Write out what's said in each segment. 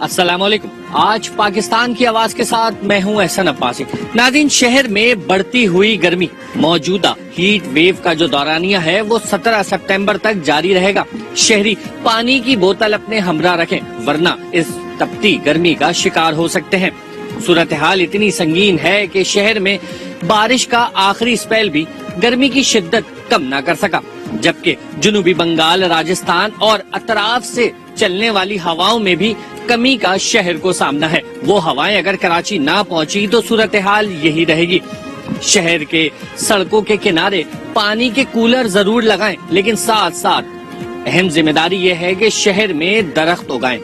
السلام علیکم. آج پاکستان کی آواز کے ساتھ میں ہوں احسن عباسی. ناظرین، شہر میں بڑھتی ہوئی گرمی، موجودہ ہیٹ ویو کا جو دورانیہ ہے وہ 17 سپتمبر تک جاری رہے گا. شہری پانی کی بوتل اپنے ہمراہ رکھیں ورنہ اس تپتی گرمی کا شکار ہو سکتے ہیں. صورتحال اتنی سنگین ہے کہ شہر میں بارش کا آخری سپیل بھی گرمی کی شدت کم نہ کر سکا، جبکہ جنوبی بنگال، راجستھان اور اطراف سے چلنے والی ہواؤں میں بھی کمی کا شہر کو سامنا ہے. وہ ہوائیں اگر کراچی نہ پہنچی تو صورتحال یہی رہے گی. شہر کے سڑکوں کے کنارے پانی کے کولر ضرور لگائیں، لیکن ساتھ ساتھ اہم ذمہ داری یہ ہے کہ شہر میں درخت اگائیں.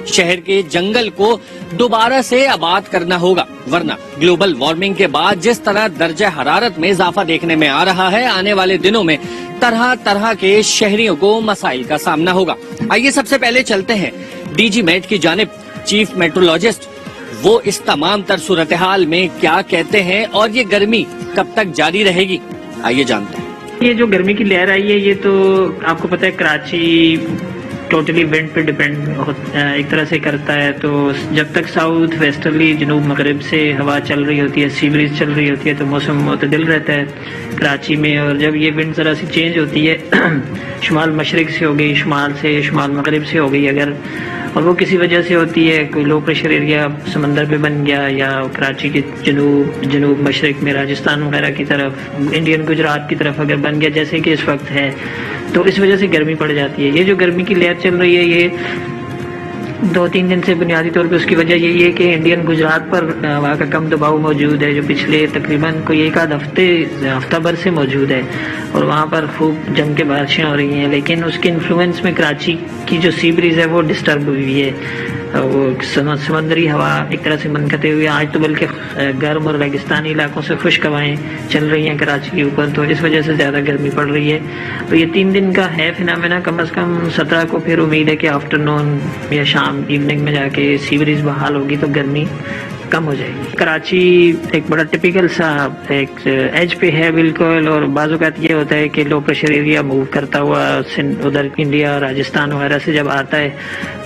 شہر کے جنگل کو دوبارہ سے آباد کرنا ہوگا، ورنہ گلوبل وارمنگ کے بعد جس طرح درجہ حرارت میں اضافہ دیکھنے میں آ رہا ہے، آنے والے دنوں میں طرح طرح کے شہریوں کو مسائل کا سامنا ہوگا. آئیے سب سے پہلے چلتے ہیں ڈی جی میٹ کی جانب. چیف میٹرولوجسٹ وہ اس تمام تر صورتحال میں کیا کہتے ہیں اور یہ گرمی کب تک جاری رہے گی، آئیے جانتے ہیں. یہ جو گرمی کی لہر آئی ہے، یہ تو آپ کو پتہ ہے کراچی ٹوٹلی ونڈ پہ ڈیپینڈ ایک طرح سے کرتا ہے. تو جب تک ساؤتھ ویسٹرلی جنوب مغرب سے ہوا چل رہی ہوتی ہے، سی بریز چل رہی ہوتی ہے، تو موسم معتدل رہتا ہے کراچی میں. اور جب یہ ونڈ ذرا سی چینج ہوتی ہے، شمال مشرق سے ہو گئی، شمال سے شمال مغرب سے ہو گئی اگر، اور وہ کسی وجہ سے ہوتی ہے، کوئی لو پریشر ایریا سمندر پہ بن گیا یا کراچی کے جنوب مشرق میں راجستھان وغیرہ کی طرف، انڈین گجرات کی طرف اگر بن گیا جیسے کہ اس وقت ہے، تو اس وجہ سے گرمی پڑ جاتی ہے. یہ جو گرمی کی لہر چل رہی ہے، یہ 2-3 دن سے بنیادی طور پہ اس کی وجہ یہی ہے کہ انڈین گجرات پر وہاں کا کم دباؤ موجود ہے، جو پچھلے تقریباً کوئی ایک آدھ ہفتہ بھر سے موجود ہے، اور وہاں پر خوب جم کے بارشیں ہو رہی ہیں. لیکن اس کے انفلوئنس میں کراچی کی جو سی بریز ہے وہ ڈسٹرب ہوئی ہے. وہ سمندری ہوا ایک طرح سے منقطع ہوئی ہے. آج تو بلکہ گرم اور ریگستانی علاقوں سے خشک ہوائیں چل رہی ہیں کراچی کے اوپر، تو اس وجہ سے زیادہ گرمی پڑ رہی ہے. تو یہ 3 دن کا ہے فنامنا. کم از کم 17 کو پھر امید ہے کہ آفٹرنون یا شام ایوننگ میں جا کے سی بریز بحال ہوگی تو گرمی کم ہو جائے گی. کراچی ایک بڑا ٹپیکل سا ایک ایج پہ ہے بالکل، اور بعض اوقات یہ ہوتا ہے کہ لو پریشر ایریا موو کرتا ہوا ادھر انڈیا راجستھان وغیرہ سے جب آتا ہے،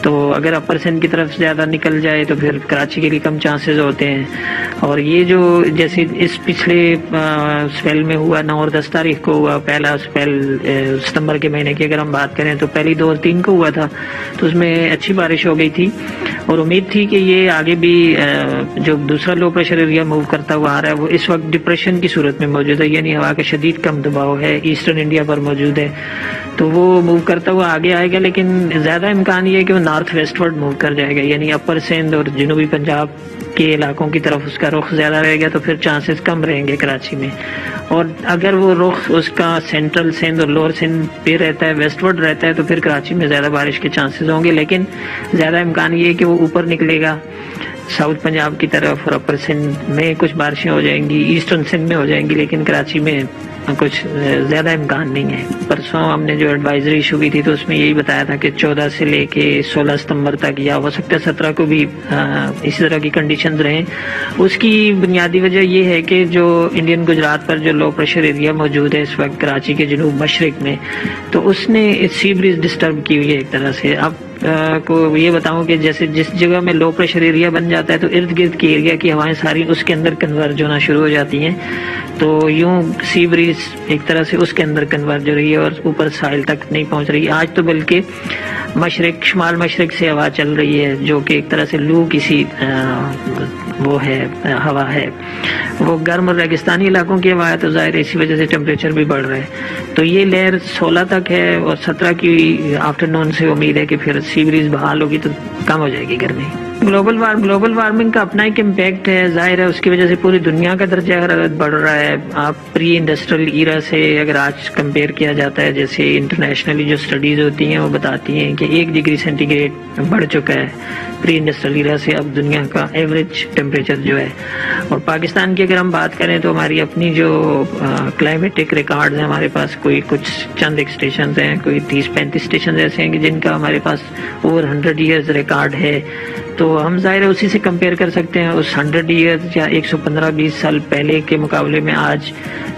تو اگر اپر سندھ کی طرف زیادہ نکل جائے تو پھر کراچی کے لیے کم چانسز ہوتے ہیں. اور یہ جو جیسے اس پچھلے سپیل میں ہوا، 9 اور 10 تاریخ کو ہوا پہلا سپیل ستمبر کے مہینے کی اگر ہم بات کریں، تو پہلی 2 اور 3 کو ہوا تھا، تو اس میں اچھی بارش ہو گئی تھی، اور امید تھی کہ یہ آگے بھی جو دوسرا لو پریشر ایریا موو کرتا ہوا آ رہا ہے وہ اس وقت ڈپریشن کی صورت میں موجود ہے، یعنی ہوا کا شدید کم دباؤ ہے، ایسٹرن انڈیا پر موجود ہے، تو وہ موو کرتا ہوا آگے آئے گا. لیکن زیادہ امکان یہ ہے کہ وہ نارتھ ویسٹ ورڈ موو کر جائے گا، یعنی اپر سندھ اور جنوبی پنجاب کے علاقوں کی طرف اس کا رخ زیادہ رہے گا، تو پھر چانسز کم رہیں گے کراچی میں. اور اگر وہ رخ اس کا سینٹرل سندھ اور لوور سندھ پہ رہتا ہے، ویسٹ ورڈ رہتا ہے، تو پھر کراچی میں زیادہ بارش کے چانسز ہوں گے. لیکن زیادہ امکان یہ ہے کہ وہ اوپر نکلے گا ساؤتھ پنجاب کی طرف، اور اپر سندھ میں کچھ بارشیں ہو جائیں گی، ایسٹرن سندھ میں ہو جائیں گی، لیکن کراچی میں کچھ زیادہ امکان نہیں ہے. پرسوں ہم نے جو ایڈوائزری ایشو کی تھی تو اس میں یہی بتایا تھا کہ 14 سے لے کے 16 ستمبر تک، یا ہو سکتا ہے 17 کو بھی اسی طرح کی کنڈیشنز رہیں. اس کی بنیادی وجہ یہ ہے کہ جو انڈین گجرات پر جو لو پریشر ایریا موجود ہے اس وقت کراچی کے جنوب مشرق میں، تو اس نے سی بریز ڈسٹرب کی ہوئی ہے ایک طرح سے. اب کو یہ بتاؤں کہ جیسے جس جگہ میں لو پریشر ایریا بن جاتا ہے تو ارد گرد کی ایریا کی ہوائیں ساری اس کے اندر کنورج ہونا شروع ہو جاتی ہیں، تو یوں سی بریز ایک طرح سے اس کے اندر کنورج ہو رہی ہے اور اوپر ساحل تک نہیں پہنچ رہی. آج تو بلکہ مشرق شمال مشرق سے ہوا چل رہی ہے، جو کہ ایک طرح سے لو کسی وہ ہے ہوا ہے، وہ گرم اور ریگستانی علاقوں کی ہوا ہے، تو ظاہر ہے اسی وجہ سے ٹیمپریچر بھی بڑھ رہا ہے. تو یہ لہر 16 تک ہے، اور 17 کی آفٹرنون سے امید ہے کہ پھر سی بریز بحال ہوگی تو کم ہو جائے گی گرمی. گلوبل وارمنگ کا اپنا ایک امپیکٹ ہے، ظاہر ہے اس کی وجہ سے پوری دنیا کا درجہ حرارت بڑھ رہا ہے. آپ پری انڈسٹریل ایرا سے اگر آج کمپیئر کیا جاتا ہے، جیسے انٹرنیشنلی جو سٹڈیز ہوتی ہیں وہ بتاتی ہیں کہ 1 ڈگری سینٹی گریڈ بڑھ چکا ہے پری انڈسٹریل ایرا سے اب دنیا کا ایوریج ٹیمپریچر جو ہے. اور پاکستان کی اگر ہم بات کریں تو ہماری اپنی جو کلائمیٹک ریکارڈز ہیں، ہمارے پاس کوئی کچھ چند ایک اسٹیشنز ہیں، کوئی 30-35 اسٹیشنز ایسے ہیں کہ جن کا ہمارے پاس اوور 100 ایئرز ریکارڈ ہے. تو ہم ظاہر ہے اسی سے کمپیئر کر سکتے ہیں. اس 100 ایئرز یا 115-20 سال پہلے کے مقابلے میں آج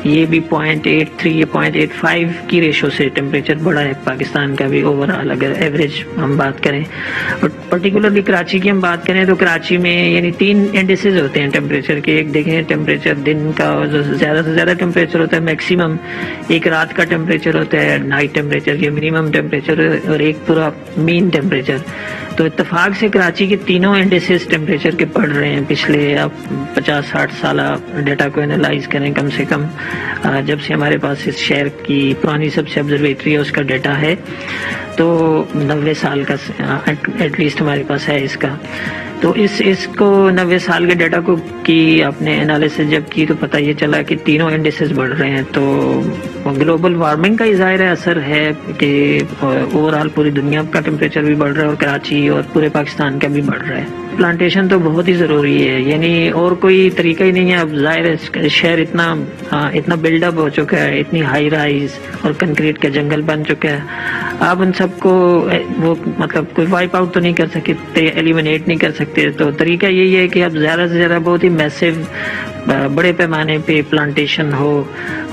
یہ بھی 0.83 یا 0.85 کی ریشو سے ٹیمپریچر بڑھا ہے پاکستان کا بھی اوور آل اگر ایوریج ہم بات کریں. اور پرٹیکولرلی کراچی کی ہم بات کریں تو کراچی میں یعنی 3 انڈیسز ہوتے ہیں ٹیمپریچر کے. ایک دیکھیں ٹیمپریچر دن کا جو زیادہ سے زیادہ ٹیمپریچر ہوتا ہے میکسیمم, ایک رات کا ٹیمپریچر ہوتا ہے نائٹ ٹیمپریچر یا منیمم ٹیمپریچر, اور ایک پورا مین ٹیمپریچر. تو اتفاق سے کراچی کے تینوں انڈیسز ٹیمپریچر کے پڑھ رہے ہیں پچھلے آپ 50-60 سالہ ڈیٹا کو انالائز کریں کم سے کم, جب سے ہمارے پاس اس شہر کی پرانی سب سے آبزرویٹری ہے اس کا ڈیٹا ہے تو 90 سال کا ایٹ لیسٹ ہمارے پاس ہے اس کا. تو اس کو 90 سال کے ڈیٹا کو کی آپ نے انالیسس جب کی تو پتہ یہ چلا کہ تینوں انڈیسز بڑھ رہے ہیں. تو گلوبل وارمنگ کا ظاہر اثر ہے کہ اوور آل پوری دنیا کا ٹیمپریچر بھی بڑھ رہا ہے اور کراچی اور پورے پاکستان کا بھی بڑھ رہا ہے. پلانٹیشن تو بہت ہی ضروری ہے, یعنی اور کوئی طریقہ ہی نہیں ہے. اب ظاہر ہے شہر اتنا بلڈ اپ ہو چکا ہے, اتنی ہائی رائز اور کنکریٹ کا جنگل بن چکا ہے. آپ ان سب کو وہ مطلب کوئی وائپ آؤٹ تو نہیں کر سکتے, ایلیمینیٹ نہیں کر سکتے. تو طریقہ یہی ہے کہ اب زیادہ سے زیادہ بہت ہی میسو بڑے پیمانے پہ پلانٹیشن ہو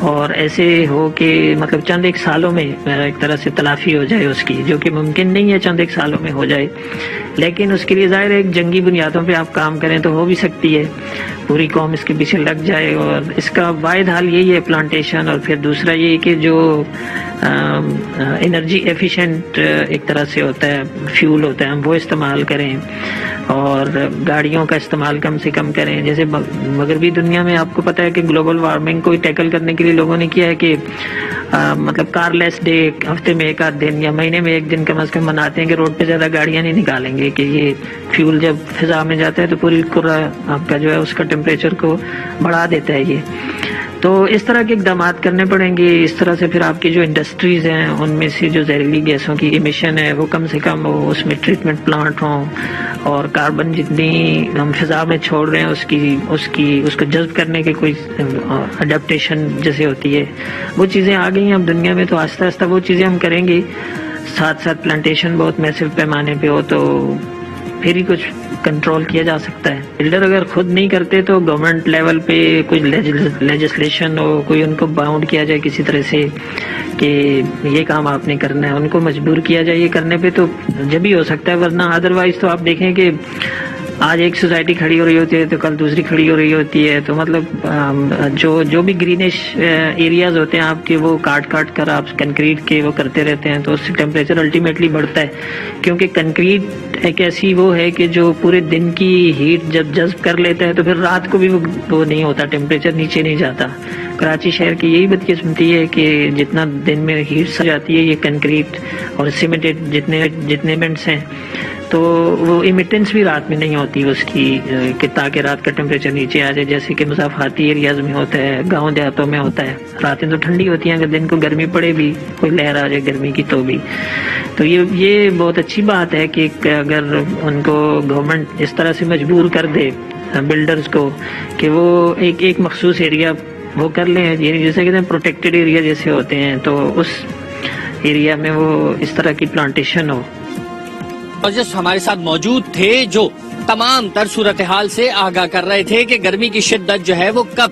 اور ایسے ہو کہ مطلب چند ایک سالوں میں ایک طرح سے تلافی ہو جائے اس کی, جو کہ ممکن نہیں ہے چند ایک سالوں میں ہو جائے, لیکن اس کے لیے ظاہر ہے ایک جنگی بنیادوں پہ آپ کام کریں تو ہو بھی سکتی ہے. پوری قوم اس کے پیچھے لگ جائے اور اس کا واحد حل یہی ہے پلانٹیشن. اور پھر دوسرا یہ کہ جو انرجی ایفیشینٹ ایک طرح سے ہوتا ہے فیول ہوتا ہے ہم وہ استعمال کریں اور گاڑیوں کا استعمال کم سے کم کریں. جیسے مغربی دنیا میں آپ کو پتہ ہے کہ گلوبل وارمنگ کو ٹیکل کرنے کے لیے لوگوں نے کیا ہے کہ مطلب کار لیس ڈے ہفتے میں ایک آدھ دن یا مہینے میں ایک دن کم از کم مناتے ہیں کہ روڈ پہ زیادہ گاڑیاں نہیں نکالیں گے, کہ یہ فیول جب فضا میں جاتا ہے تو پوری کرہ آپ کا جو ہے اس کا ٹیمپریچر کو بڑھا دیتا ہے یہ. تو اس طرح کے اقدامات کرنے پڑیں گے. اس طرح سے پھر آپ کی جو انڈسٹریز ہیں ان میں سے جو زہریلی گیسوں کی ایمیشن ہے وہ کم سے کم ہو, اس میں ٹریٹمنٹ پلانٹ ہوں اور کاربن جتنی ہم فضا میں چھوڑ رہے ہیں اس کو جذب کرنے کے کوئی اڈیپٹیشن جیسے ہوتی ہے وہ چیزیں آ گئی ہیں اب دنیا میں. تو آہستہ آہستہ وہ چیزیں ہم کریں گے, ساتھ ساتھ پلانٹیشن بہت میسو پیمانے پہ ہو تو پھر ہی کچھ کنٹرول کیا جا سکتا ہے. بلڈر اگر خود نہیں کرتے تو گورنمنٹ لیول پہ کوئی لیجسلیشن ہو, کوئی ان کو باؤنڈ کیا جائے کسی طرح سے کہ یہ کام آپ نے کرنا ہے, ان کو مجبور کیا جائے یہ کرنے پہ, تو جب ہی ہو سکتا ہے. ورنہ ادروائز تو آپ دیکھیں کہ آج ایک سوسائٹی کھڑی ہو رہی ہوتی ہے تو کل دوسری کھڑی ہو رہی ہوتی ہے. تو مطلب جو بھی گرینش ایریاز ہوتے ہیں آپ کے وہ کاٹ کر آپ کنکریٹ کے وہ کرتے رہتے ہیں تو اس سے ٹیمپریچر الٹیمیٹلی بڑھتا ہے, کیونکہ کنکریٹ ایک ایسی وہ ہے کہ جو پورے دن کی ہیٹ جب جذب کر لیتا ہے تو پھر رات کو بھی وہ نہیں ہوتا, ٹیمپریچر نیچے نہیں جاتا. کراچی شہر کی یہی بدقسمتی ہے کہ جتنا دن میں ہیٹ سے جاتی ہے یہ کنکریٹ اور سیمنٹڈ جتنے منٹس ہیں تو وہ ایمیٹنس بھی رات میں نہیں ہوتی اس کی کہ تاکہ رات کا ٹیمپریچر نیچے آ جائے, جیسے کہ مسافاتی ایریاز میں ہوتا ہے, گاؤں دیہاتوں میں ہوتا ہے. راتیں تو ٹھنڈی ہوتی ہیں, اگر دن کو گرمی پڑے بھی کوئی لہر آ جائے گرمی کی تو بھی. تو یہ بہت اچھی بات ہے کہ اگر ان کو گورنمنٹ اس طرح سے مجبور کر دے بلڈرز کو کہ وہ ایک مخصوص ایریا وہ کر لیں, یعنی جیسے کہتے ہیں پروٹیکٹڈ ایریا جیسے ہوتے ہیں, تو اس ایریا میں وہ اس طرح کی پلانٹیشن ہو. اور جس ہمارے ساتھ موجود تھے جو تمام تر صورتحال سے آگاہ کر رہے تھے کہ گرمی کی شدت جو ہے وہ کب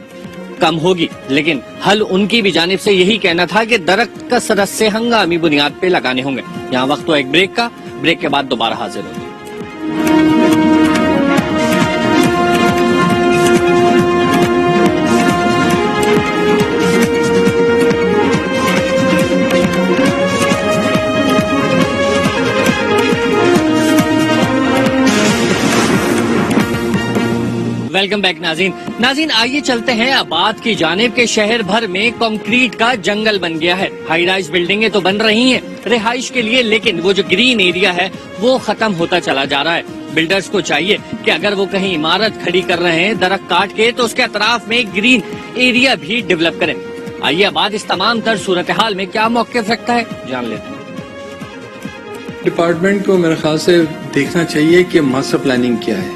کم ہوگی, لیکن حل ان کی بھی جانب سے یہی کہنا تھا کہ درخت کثرت سے ہنگامی بنیاد پہ لگانے ہوں گے. یہاں وقت تو ایک بریک کا, بریک کے بعد دوبارہ حاضر ہوگی. ویلکم بیک ناظرین آئیے چلتے ہیں آباد کی جانب کے شہر بھر میں کنکریٹ کا جنگل بن گیا ہے. ہائی رائز بلڈنگیں تو بن رہی ہیں رہائش کے لیے, لیکن وہ جو گرین ایریا ہے وہ ختم ہوتا چلا جا رہا ہے. بلڈرز کو چاہیے کہ اگر وہ کہیں عمارت کھڑی کر رہے ہیں درخت کاٹ کے تو اس کے اطراف میں گرین ایریا بھی ڈیولپ کریں. آئیے آباد اس تمام تر صورتحال میں کیا موقف رکھتا ہے جان لیتے ہیں. ڈپارٹمنٹ کو میرے خیال سے دیکھنا چاہیے کہ ماسٹر پلاننگ کیا ہے,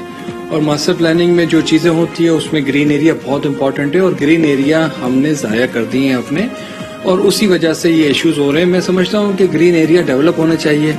اور ماسٹر پلاننگ میں جو چیزیں ہوتی ہیں اس میں گرین ایریا بہت امپورٹنٹ ہے, اور گرین ایریا ہم نے ضائع کر دیے ہیں اپنے, اور اسی وجہ سے یہ ایشوز ہو رہے ہیں. میں سمجھتا ہوں کہ گرین ایریا ڈیولپ ہونا چاہیے.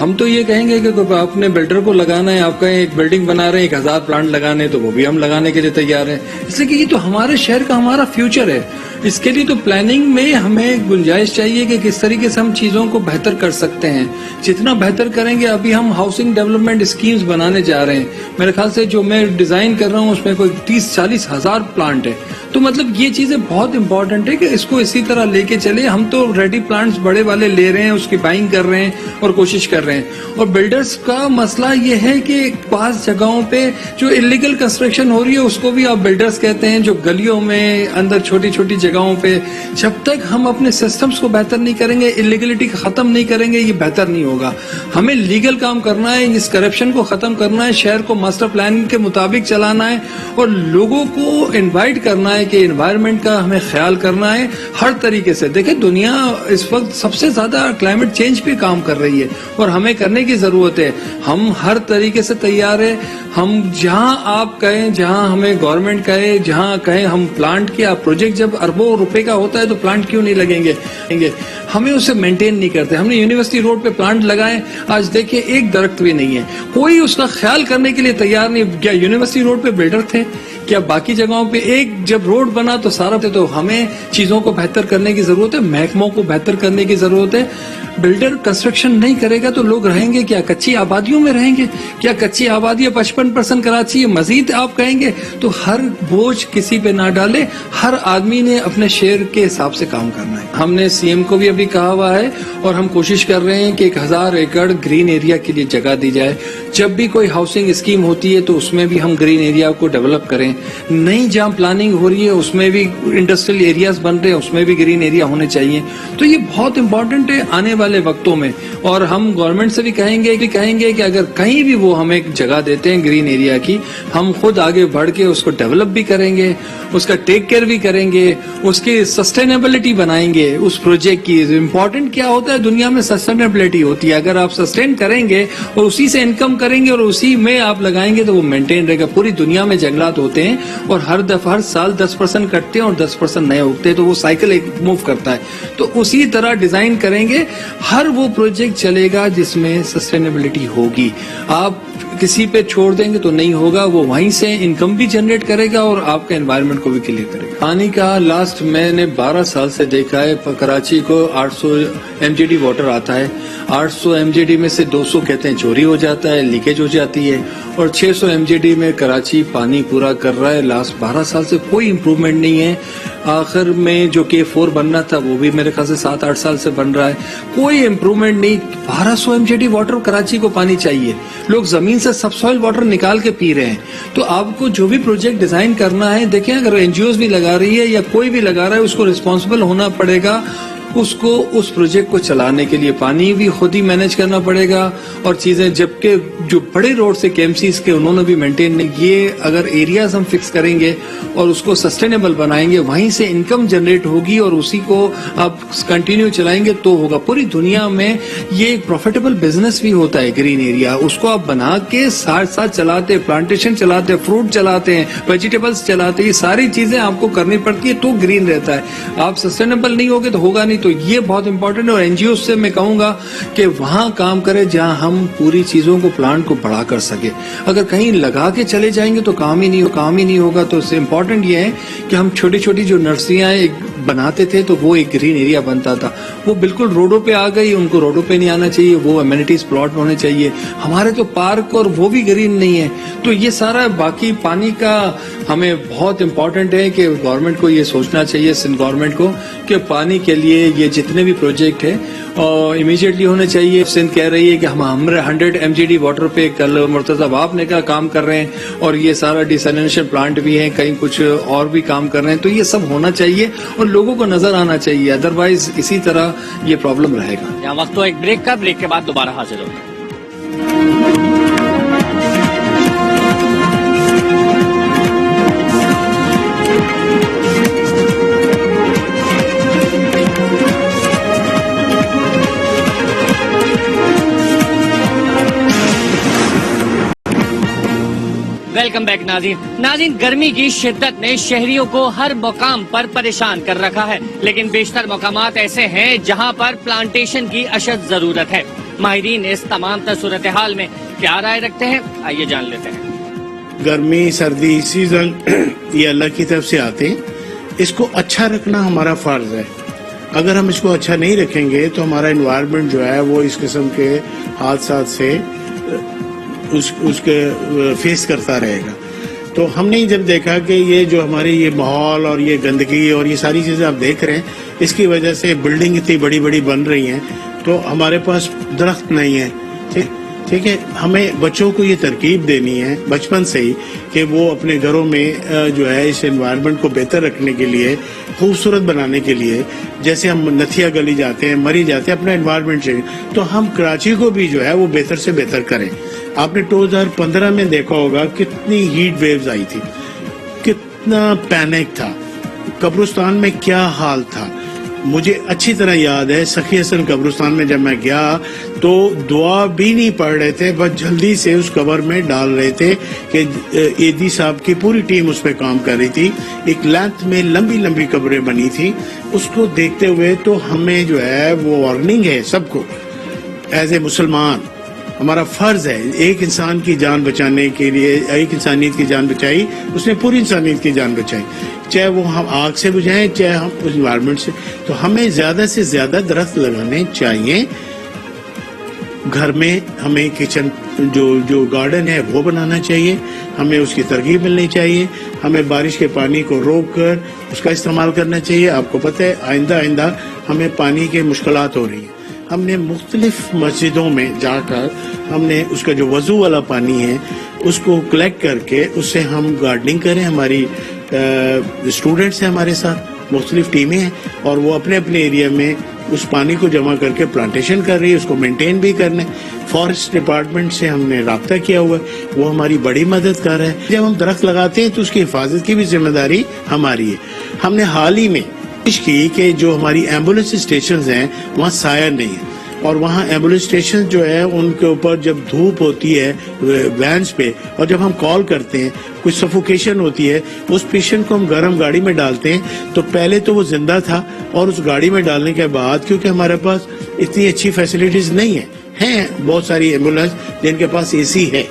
ہم تو یہ کہیں گے کہ آپ نے بلڈر کو لگانا ہے, آپ کہیں ایک بلڈنگ بنا رہے ہیں 1000 پلانٹ لگانے, تو وہ بھی ہم لگانے کے لیے تیار ہیں, اس لیے کہ یہ تو ہمارے شہر کا ہمارا فیوچر ہے. اس کے لیے تو پلاننگ میں ہمیں گنجائش چاہیے کہ کس طریقے سے ہم چیزوں کو بہتر کر سکتے ہیں. جتنا بہتر کریں گے, ابھی ہم ہاؤسنگ ڈیولپمنٹ اسکیمز بنانے جا رہے ہیں. میرے خیال سے جو میں ڈیزائن کر رہا ہوں اس میں کوئی 30-40 ہزار پلانٹ ہے. تو مطلب یہ چیزیں بہت امپورٹنٹ ہے کہ اس کو اسی طرح لے کے چلے. ہم تو ریڈی پلانٹس بڑے والے لے رہے ہیں, اس کی بائنگ کر رہے ہیں اور کوشش کر رہے ہیں. اور بلڈرز کا مسئلہ یہ ہے کہ بعض جگہوں پہ جو انلیگل کنسٹرکشن ہو رہی ہے اس کو بھی آپ بلڈرز کہتے ہیں, جو گلیوں میں اندر چھوٹی چھوٹی جگہوں پہ. جب تک ہم اپنے سسٹمز کو بہتر نہیں کریں گے, انلیگلٹی ختم نہیں کریں گے, یہ بہتر نہیں ہوگا. ہمیں لیگل کام کرنا ہے, اس کرپشن کو ختم کرنا ہے, شہر کو ماسٹر پلان کے مطابق چلانا ہے اور لوگوں کو انوائٹ کرنا ہے کہ انوائرمنٹ کا ہمیں خیال کرنا ہے ہر طریقے سے. دیکھیں دنیا اس وقت سب سے زیادہ کلائمیٹ چینج پہ کام کر رہی ہے اور ہمیں کرنے کی ضرورت ہے. ہم ہر طریقے سے تیار ہیں. ہم جہاں آپ کہیں, جہاں ہمیں گورنمنٹ کہے, جہاں کہیں ہم پلانٹ کیا پروجیکٹ جب اربوں روپے کا ہوتا ہے تو پلانٹ کیوں نہیں لگیں گے. ہمیں اسے مینٹین نہیں کرتے. ہم نے یونیورسٹی روڈ پہ پلانٹ لگائے, آج دیکھیں ایک درخت بھی نہیں ہے. کوئی اس کا خیال کرنے کے لیے تیار نہیں. کیا یونیورسٹی روڈ پہ بلڈر تھے؟ کیا باقی جگہوں پہ ایک جب روڈ بنا تو سارا تھے؟ تو ہمیں چیزوں کو بہتر کرنے کی ضرورت ہے, محکموں کو بہتر کرنے کی ضرورت ہے. بلڈر کنسٹرکشن نہیں کرے گا تو لوگ رہیں گے کیا؟ کچی آبادیوں میں رہیں گے. کیا کچی آبادی 55% کراچی ہے, مزید آپ کہیں گے تو ہر بوجھ کسی پہ نہ ڈالے. ہر آدمی نے اپنے شہر کے حساب سے کام کرنا ہے. ہم نے سی ایم کو بھی ابھی کہا ہوا ہے اور ہم کوشش کر رہے ہیں کہ 1000 ایکڑ گرین ایریا کے لیے جگہ دی جائے. جب بھی کوئی ہاؤسنگ اسکیم ہوتی ہے تو اس میں بھی ہم گرین ایریا کو ڈیولپ کریں. نئی جہاں پلاننگ ہو رہی ہے اس میں بھی انڈسٹریل ایریاز بن رہے ہیں, اس میں بھی گرین ایریا ہونے چاہیے. تو یہ بہت امپورٹنٹ ہے آنے والے وقتوں میں. اور ہم گورنمنٹ سے بھی کہیں گے کہ اگر کہیں بھی وہ ہمیں جگہ دیتے ہیں گرین ایریا کی, ہم خود آگے بڑھ کے اس کو ڈیولپ بھی کریں گے, اس کا ٹیک کیئر بھی کریں گے, اس کی سسٹینیبلٹی بنائیں گے اس پروجیکٹ کی. امپورٹنٹ کیا ہوتا ہے دنیا میں؟ سسٹینیبلٹی ہوتی ہے. اگر آپ سسٹین کریں گے اور اسی سے انکم کریں گے اور اسی میں آپ لگائیں گے تو وہ مینٹین رہے گا. پوری دنیا میں جنگلات ہوتے ہیں اور ہر سال 10% کٹتے ہیں اور 10% نئے اگتے ہیں, تو وہ سائیکل ایک موو کرتا ہے. تو اسی طرح ڈیزائن کریں گے, ہر وہ پروجیکٹ چلے گا جس میں سسٹینیبلٹی ہوگی. آپ کسی پہ چھوڑ دیں گے تو نہیں ہوگا. وہ وہیں سے انکم بھی جنریٹ کرے گا اور آپ کا انوائرمنٹ کو بھی کلیئر کرے گا. پانی کا لاسٹ میں نے 12 سال سے دیکھا ہے, کراچی کو 800 MGD واٹر آتا ہے. 800 MGD میں سے 200 کہتے ہیں چوری ہو جاتا ہے, لیکیج ہو جاتی ہے, اور 600 MGD میں کراچی پانی پورا کر رہا ہے. لاسٹ 12 سال سے کوئی امپروومنٹ نہیں ہے. آخر میں جو K4 بننا تھا وہ بھی میرے خیال سے 7-8 سال سے بن رہا ہے, کوئی امپروومنٹ نہیں. 1200 MGD واٹر کراچی کو پانی چاہیے. لوگ زمین سے سب سوائل واٹر نکال کے پی رہے ہیں. تو آپ کو جو بھی پروجیکٹ ڈیزائن کرنا ہے, دیکھیں اگر NGOs بھی لگا رہی ہے یا کوئی بھی لگا رہا ہے, اس کو ریسپانسبل ہونا پڑے گا. اس کو اس پروجیکٹ کو چلانے کے لیے پانی بھی خود ہی مینج کرنا پڑے گا اور چیزیں. جبکہ جو بڑے روڈ سے KMCs کے انہوں نے بھی مینٹین نہیں. یہ اگر ایریاز ہم فکس کریں گے اور اس کو سسٹینیبل بنائیں گے, وہیں سے انکم جنریٹ ہوگی اور اسی کو آپ کنٹینیو چلائیں گے تو ہوگا. پوری دنیا میں یہ ایک پروفیٹیبل بزنس بھی ہوتا ہے گرین ایریا. اس کو آپ بنا کے ساتھ ساتھ چلاتے, پلانٹیشن چلاتے, فروٹ چلاتے ہیں, ویجیٹیبلز چلاتے, یہ ساری چیزیں آپ کو کرنی پڑتی ہے تو گرین رہتا ہے. آپ سسٹینیبل نہیں ہوگے تو ہوگا نہیں. تو یہ بہت امپورٹنٹ ہے. اور NGOs سے میں کہوں گا کہ وہاں کام کرے جہاں ہم پوری چیزوں کو پلانٹ کو بڑا کر سکے. اگر کہیں لگا کے چلے جائیں گے تو کام ہی نہیں ہوگا. تو امپورٹنٹ یہ ہے کہ ہم چھوٹی چھوٹی جو نرسریاں بناتے تھے تو وہ ایک گرین ایریا بنتا تھا, وہ بالکل روڈوں پہ آ گئی. ان کو روڈوں پہ نہیں آنا چاہیے, وہ امینٹیز پلاٹ ہونے چاہیے. ہمارے تو پارک اور وہ بھی گرین نہیں ہے. تو یہ سارا باقی پانی کا ہمیں بہت امپورٹنٹ ہے کہ گورنمنٹ کو یہ سوچنا چاہیے, سندھ گورنمنٹ کو, کہ پانی کے لیے یہ جتنے بھی پروجیکٹ ہیں امیجیٹلی ہونے چاہیے. سندھ کہہ رہی ہے کہ ہم 100 MGD واٹر پہ کل مرتضی آپ نے کہا کام کر رہے ہیں, اور یہ سارا ڈیسلینیشن پلانٹ بھی ہے, کہیں کچھ اور بھی کام کر رہے ہیں. تو یہ سب ہونا چاہیے اور لوگوں کو نظر آنا چاہیے, ادروائز اسی طرح یہ پرابلم رہے گا. یہاں وقت تو ایک بریک کا, بریک کے بعد دوبارہ حاضر ہوگا. ویلکم بیک ناظرین. گرمی کی شدت نے شہریوں کو ہر مقام پر پریشان کر رکھا ہے, لیکن بیشتر مقامات ایسے ہیں جہاں پر پلانٹیشن کی اشد ضرورت ہے. ماہرین اس تمام تر صورتحال میں کیا رائے رکھتے ہیں, آئیے جان لیتے ہیں. گرمی سردی سیزن یہ اللہ کی طرف سے آتے ہیں. اس کو اچھا رکھنا ہمارا فرض ہے. اگر ہم اس کو اچھا نہیں رکھیں گے تو ہمارا انوائرمنٹ جو ہے وہ اس قسم کے حادثات سے اس کے فیس کرتا رہے گا. تو ہم نے جب دیکھا کہ یہ جو ہمارے یہ ماحول اور یہ گندگی اور یہ ساری چیزیں آپ دیکھ رہے ہیں اس کی وجہ سے بلڈنگ اتنی بڑی بڑی بن رہی ہیں تو ہمارے پاس درخت نہیں ہے. ٹھیک ہے, ہمیں بچوں کو یہ ترکیب دینی ہے بچپن سے ہی کہ وہ اپنے گھروں میں جو ہے اس انوائرمنٹ کو بہتر رکھنے کے لیے, خوبصورت بنانے کے لیے, جیسے ہم نتھیا گلی جاتے ہیں, مری جاتے ہیں, اپنا انوائرمنٹ چاہیے, تو ہم کراچی کو بھی جو ہے وہ بہتر سے بہتر کریں. آپ نے 2015 میں دیکھا ہوگا کتنی ہیٹ ویوز آئی تھی, کتنا پینک تھا, قبرستان میں کیا حال تھا. مجھے اچھی طرح یاد ہے سخی حسن قبرستان میں جب میں گیا تو دعا بھی نہیں پڑھ رہے تھے, بس جلدی سے اس قبر میں ڈال رہے تھے کہ ایدی صاحب کی پوری ٹیم اس پہ کام کر رہی تھی. ایک لینتھ میں لمبی لمبی قبریں بنی تھی. اس کو دیکھتے ہوئے تو ہمیں جو ہے وہ وارننگ ہے سب کو, ایز اے مسلمان ہمارا فرض ہے ایک انسان کی جان بچانے کے لیے. ایک انسانیت کی جان بچائی, اس نے پوری انسانیت کی جان بچائی, چاہے وہ ہم آگ سے بجھائیں چاہے ہم اس انوائرمنٹ سے. تو ہمیں زیادہ سے زیادہ درخت لگانے چاہیے. گھر میں ہمیں کچن جو گارڈن ہے وہ بنانا چاہیے, ہمیں اس کی ترغیب ملنی چاہیے. ہمیں بارش کے پانی کو روک کر اس کا استعمال کرنا چاہیے. آپ کو پتہ ہے آئندہ ہمیں پانی کی مشکلات ہو رہی ہیں. ہم نے مختلف مسجدوں میں جا کر ہم نے اس کا جو وضو والا پانی ہے اس کو کلیکٹ کر کے اس سے ہم گارڈننگ کریں. ہماری اسٹوڈنٹس ہیں ہمارے ساتھ, مختلف ٹیمیں ہیں اور وہ اپنے اپنے ایریا میں اس پانی کو جمع کر کے پلانٹیشن کر رہی ہے, اس کو مینٹین بھی کرنا ہے. فارسٹ ڈپارٹمنٹ سے ہم نے رابطہ کیا ہوا ہے, وہ ہماری بڑی مدد کر رہا ہے. جب ہم درخت لگاتے ہیں تو اس کی حفاظت کی بھی ذمہ داری ہماری ہے. ہم نے حال ہی میں کوشش کی کہ جو ہماری ایمبولینس اسٹیشنز ہیں وہاں سایہ نہیں ہے, اور وہاں ایمبولینس اسٹیشن جو ہے ان کے اوپر جب دھوپ ہوتی ہے وینس پہ اور جب ہم کال کرتے ہیں کچھ سفوکیشن ہوتی ہے, اس پیشنٹ کو ہم گرم گاڑی میں ڈالتے ہیں. تو پہلے تو وہ زندہ تھا اور اس گاڑی میں ڈالنے کے بعد کیونکہ ہمارے پاس اتنی اچھی فیسلٹیز نہیں ہیں بہت ساری ایمبولینس جن کے پاس اے سی ہے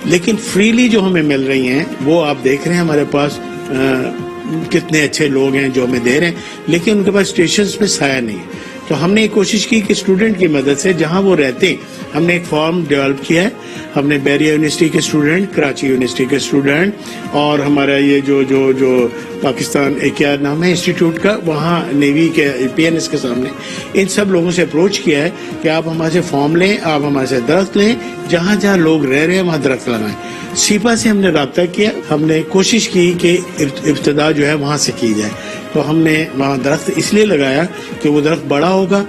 لیکن فریلی جو ہمیں مل رہی ہیں وہ آپ دیکھ رہے ہیں ہمارے پاس کتنے اچھے لوگ ہیں جو ہمیں دے رہے ہیں, لیکن ان کے پاس اسٹیشنز پہ سایہ نہیں ہے. تو ہم نے ایک کوشش کی کہ اسٹوڈنٹ کی مدد سے جہاں وہ رہتے ہیں ہم نے ایک فارم ڈیولپ کیا ہے. ہم نے بیریا یونیورسٹی کے اسٹوڈنٹ, کراچی یونیورسٹی کے اسٹوڈنٹ اور ہمارا یہ جو پاکستان کیا نام ہے انسٹیٹیوٹ کا, وہاں نیوی کے PNS کے سامنے, ان سب لوگوں سے اپروچ کیا ہے کہ آپ ہمارے سے فارم لیں, آپ ہمارے سے درخت لیں, جہاں جہاں لوگ رہ رہے ہیں وہاں درخت لگائیں. سیپا سے ہم نے رابطہ کیا, ہم نے کوشش کی کہ ابتدا جو ہے وہاں سے کی جائے. تو ہم نے وہاں درخت اس لیے لگایا کہ وہ درخت بڑا ہوگا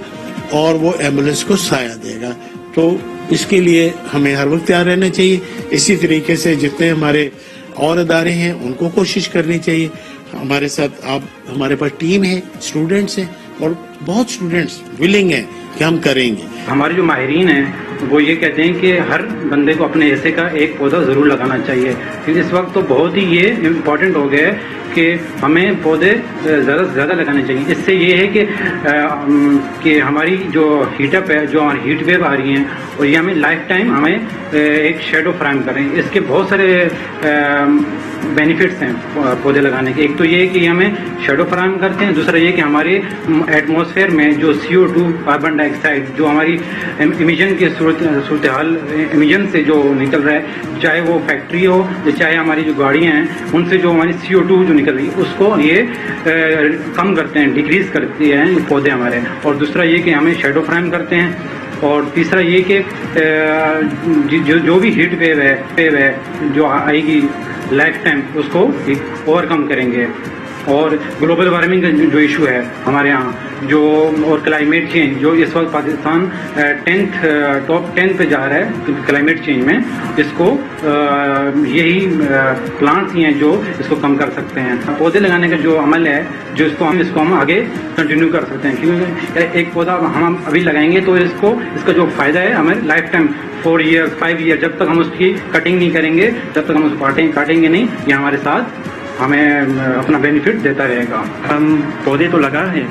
اور وہ ایمبولینس کو سایہ دے گا. تو اس کے لیے ہمیں ہر وقت تیار رہنا چاہیے. اسی طریقے سے جتنے ہمارے اور ادارے ہیں ان کو کوشش کرنی چاہیے. ہمارے ساتھ ہمارے پاس ٹیم ہے, اسٹوڈنٹس ہیں اور بہت اسٹوڈنٹس ولنگ ہیں کہ ہم کریں گے. ہمارے جو ماہرین ہیں وہ یہ کہتے ہیں کہ ہر بندے کو اپنے حصے کا ایک پودا ضرور لگانا چاہیے, کیونکہ اس وقت تو بہت ہی یہ امپورٹنٹ ہو گیا ہے کہ ہمیں پودے زیادہ سے زیادہ لگانے چاہیے. اس سے یہ ہے کہ ہماری جو ہیٹ اپ ہے, جو ہماری ہیٹ ویو آ رہی ہیں اور یہ ہمیں لائف ٹائم ہمیں ایک شیڈو فراہم کریں. اس کے بہت سارے بینیفٹس ہیں پودے لگانے کے. ایک تو یہ کہ ہمیں شیڈو فراہم کرتے ہیں, دوسرا یہ کہ ہمارے ایٹماسفیئر میں جو CO2 کاربن ڈائی آکسائڈ جو ہماری امیجن کی صورتحال امیجن سے جو نکل رہا ہے, چاہے وہ فیکٹری ہو یا چاہے ہماری جو گاڑیاں ہیں ان سے جو ہماری CO2 جو نکل رہی ہے اس کو یہ کم کرتے ہیں, ڈیکریز کرتے ہیں پودے ہمارے. اور دوسرا یہ کہ ہمیں شیڈو فراہم کرتے ہیں. اور تیسرا یہ کہ جو بھی ہیٹ ویو ہے جو آئے گی لائف ٹائم اس کو اوور کم کریں گے. اور گلوبل وارمنگ کا جو ایشو ہے ہمارے یہاں جو اور کلائمیٹ چینج جو اس وقت پاکستان ٹاپ 10 پہ جا رہا ہے کلائمیٹ چینج میں, اس کو یہی پلانٹس ہی ہیں جو اس کو کم کر سکتے ہیں. پودے لگانے کا جو عمل ہے جو اس کو ہم آگے کنٹینیو کر سکتے ہیں, کیونکہ ایک پودا ہم ابھی لگائیں گے تو اس کا جو فائدہ ہے ہمیں لائف ٹائم 4 ایئر 5 ایئر جب تک ہم اس کی کٹنگ نہیں کریں گے, جب تک ہم اس کو کاٹیں گے نہیں, یہ ہمارے ساتھ ہمیں اپنا بینیفٹ دیتا رہے گا. ہم پودے تو لگا ہیں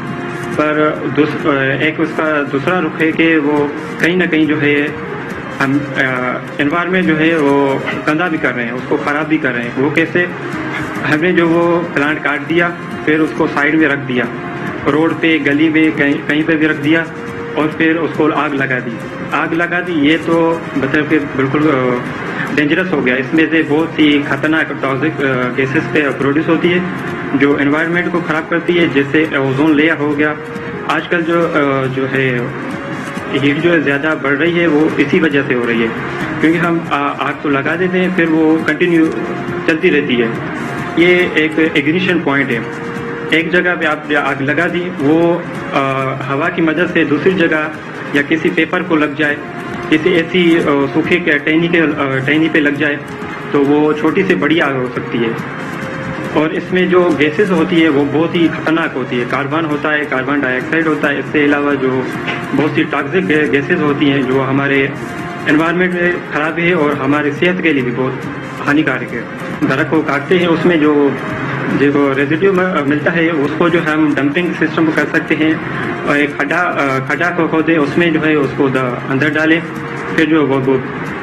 پر ایک اس کا دوسرا رخ ہے کہ وہ کہیں نہ کہیں جو ہے ہم انوائرمنٹ جو ہے وہ گندا بھی کر رہے ہیں, اس کو خراب بھی کر رہے ہیں. وہ کیسے, ہم نے جو وہ پلانٹ کاٹ دیا پھر اس کو سائڈ میں رکھ دیا, روڈ پہ, گلی میں, کہیں پہ بھی رکھ دیا, اور پھر اس کو آگ لگا دی. یہ تو مطلب کہ بالکل ڈینجرس ہو گیا. اس میں سے بہت سی خطرناک ٹاکسک گیسز پہ پروڈیوس ہوتی ہے جو انوائرمنٹ کو خراب کرتی ہے, جیسے اوزون لیئر ہو گیا. آج کل جو ہے ہیٹ جو ہے زیادہ بڑھ رہی ہے وہ اسی وجہ سے ہو رہی ہے, کیونکہ ہم آگ تو لگا دیتے ہیں پھر وہ کنٹینیو چلتی رہتی ہے. یہ ایک اگنیشن پوائنٹ ہے. ایک جگہ پہ آپ آگ لگا دی, وہ ہوا کی مدد سے دوسری جگہ یا کسی پیپر کو لگ جائے, کسی ایسی سوکھے کے ٹہنی پہ لگ جائے, تو وہ چھوٹی سے بڑی آگ ہو سکتی ہے. اور اس میں جو گیسز ہوتی ہے وہ بہت ہی خطرناک ہوتی ہے. کاربن ہوتا ہے, کاربن ڈائی آکسائڈ ہوتا ہے. اس سے علاوہ جو بہت سی ٹاکسک گیسز ہوتی ہیں جو ہمارے انوائرمنٹ میں خراب ہے اور ہماری صحت کے لیے بھی بہت ہانیکارک ہے. درخت کو کاٹتے ہیں, اس میں جو ریزیڈیو ملتا ہے اس کو جو ہم ڈمپنگ سسٹم کر سکتے ہیں, اور ایک کھڈا کو کھودیں, اس میں جو ہے اس کو اندر ڈالیں, پھر جو وہ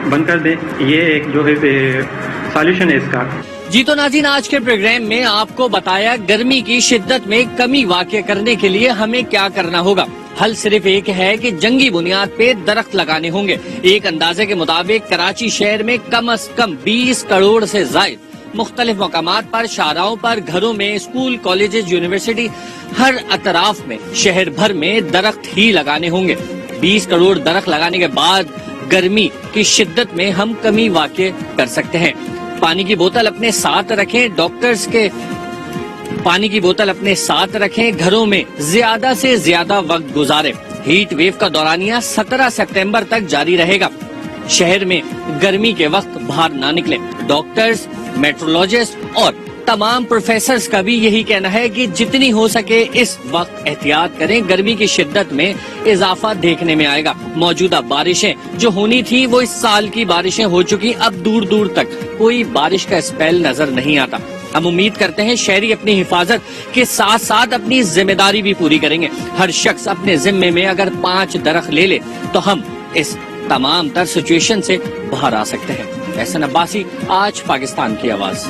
بند کر دیں. یہ ایک جو ہے سالوشن ہے اس کا. جی تو ناظرین, آج کے پروگرام میں آپ کو بتایا گرمی کی شدت میں کمی واقع کرنے کے لیے ہمیں کیا کرنا ہوگا. حل صرف ایک ہے کہ جنگی بنیاد پہ درخت لگانے ہوں گے. ایک اندازے کے مطابق کراچی شہر میں کم از کم 20 کروڑ سے زائد مختلف مقامات پر, شاہراہوں پر, گھروں میں, اسکول, کالجز, یونیورسٹی, ہر اطراف میں, شہر بھر میں درخت ہی لگانے ہوں گے. 20 کروڑ درخت لگانے کے بعد گرمی کی شدت میں ہم کمی واقع کر سکتے ہیں. پانی کی بوتل اپنے ساتھ رکھیں, ڈاکٹرز کے پانی کی بوتل اپنے ساتھ رکھیں, گھروں میں زیادہ سے زیادہ وقت گزاریں. ہیٹ ویو کا دورانیہ 17 سپٹمبر تک جاری رہے گا. شہر میں گرمی کے وقت باہر نہ نکلیں. ڈاکٹرز, میٹرولوجسٹ اور تمام پروفیسرز کا بھی یہی کہنا ہے کہ جتنی ہو سکے اس وقت احتیاط کریں. گرمی کی شدت میں اضافہ دیکھنے میں آئے گا. موجودہ بارشیں جو ہونی تھی وہ اس سال کی بارشیں ہو چکی, اب دور دور تک کوئی بارش کا اسپیل نظر نہیں آتا. ہم امید کرتے ہیں شہری اپنی حفاظت کے ساتھ ساتھ اپنی ذمہ داری بھی پوری کریں گے. ہر شخص اپنے ذمے میں اگر 5 درخت لے لے تو ہم اس تمام تر سچویشن سے باہر آ سکتے ہیں. احسن عباسی, آج پاکستان کی آواز.